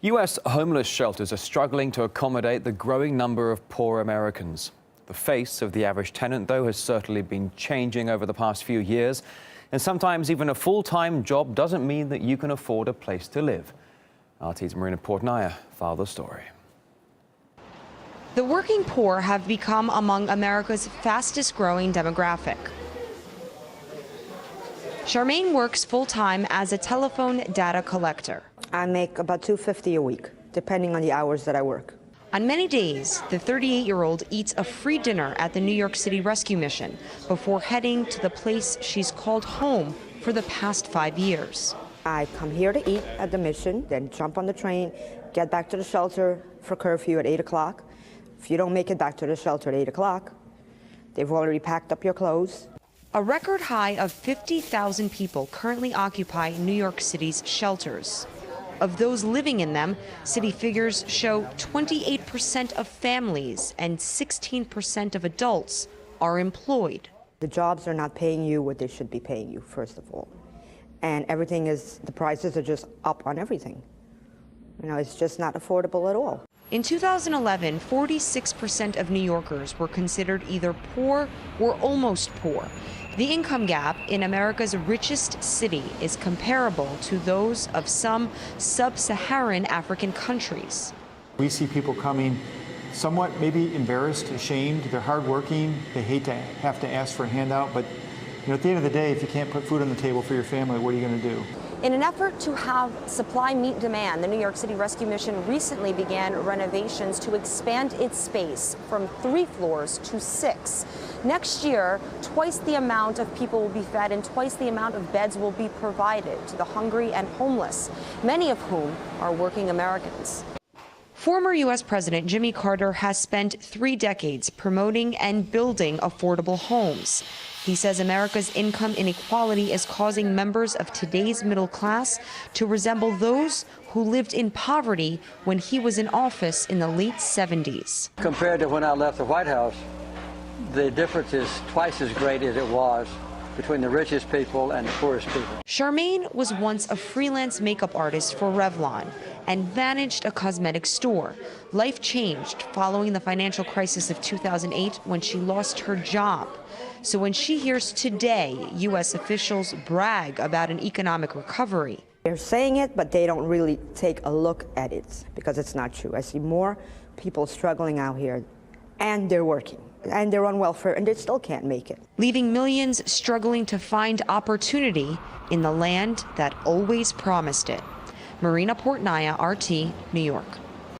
U.S. homeless shelters are struggling to accommodate the growing number of poor Americans. The face of the average tenant, though, has certainly been changing over the past few years. And sometimes even a full-time job doesn't mean that you can afford a place to live. RT's Marina Portnaya filed the story. The working poor have become among America's fastest-growing demographic. Charmaine works full-time as a telephone data collector. I make about $250 a week, depending on the hours that I work. On many days, the 38-year-old eats a free dinner at the New York City Rescue Mission before heading to the place she's called home for the past 5 years. I come here to eat at the mission, then jump on the train, get back to the shelter for curfew at 8 o'clock. If you don't make it back to the shelter at 8 o'clock, they've already packed up your clothes. A record high of 50,000 people currently occupy New York City's shelters. Of those living in them, city figures show 28% of families and 16% of adults are employed. The jobs are not paying you what they should be paying you, first of all. And the prices are just up on everything. You know, it's just not affordable at all. In 2011, 46% of New Yorkers were considered either poor or almost poor. The income gap in America's richest city is comparable to those of some sub-Saharan African countries. We see people coming somewhat maybe embarrassed, ashamed. They're hardworking. They hate to have to ask for a handout, but at the end of the day, if you can't put food on the table for your family, what are you going to do? In an effort to have supply meet demand, the New York City Rescue Mission recently began renovations to expand its space from 3 floors to 6. Next year, twice the amount of people will be fed and twice the amount of beds will be provided to the hungry and homeless, many of whom are working Americans. Former U.S. President Jimmy Carter has spent 3 decades promoting and building affordable homes. He says America's income inequality is causing members of today's middle class to resemble those who lived in poverty when he was in office in the late 70s. Compared to when I left the White House, the difference is twice as great as it was between the richest people and the poorest people. Charmaine was once a freelance makeup artist for Revlon and managed a cosmetic store. Life changed following the financial crisis of 2008 when she lost her job. So when she hears today U.S. officials brag about an economic recovery, They're saying it, but they don't really take a look at it because it's not true. I see more people struggling out here, and they're working, and they're on welfare, and they still can't make it. leaving millions struggling to find opportunity in the land that always promised it. Marina Portnaya, RT, New York.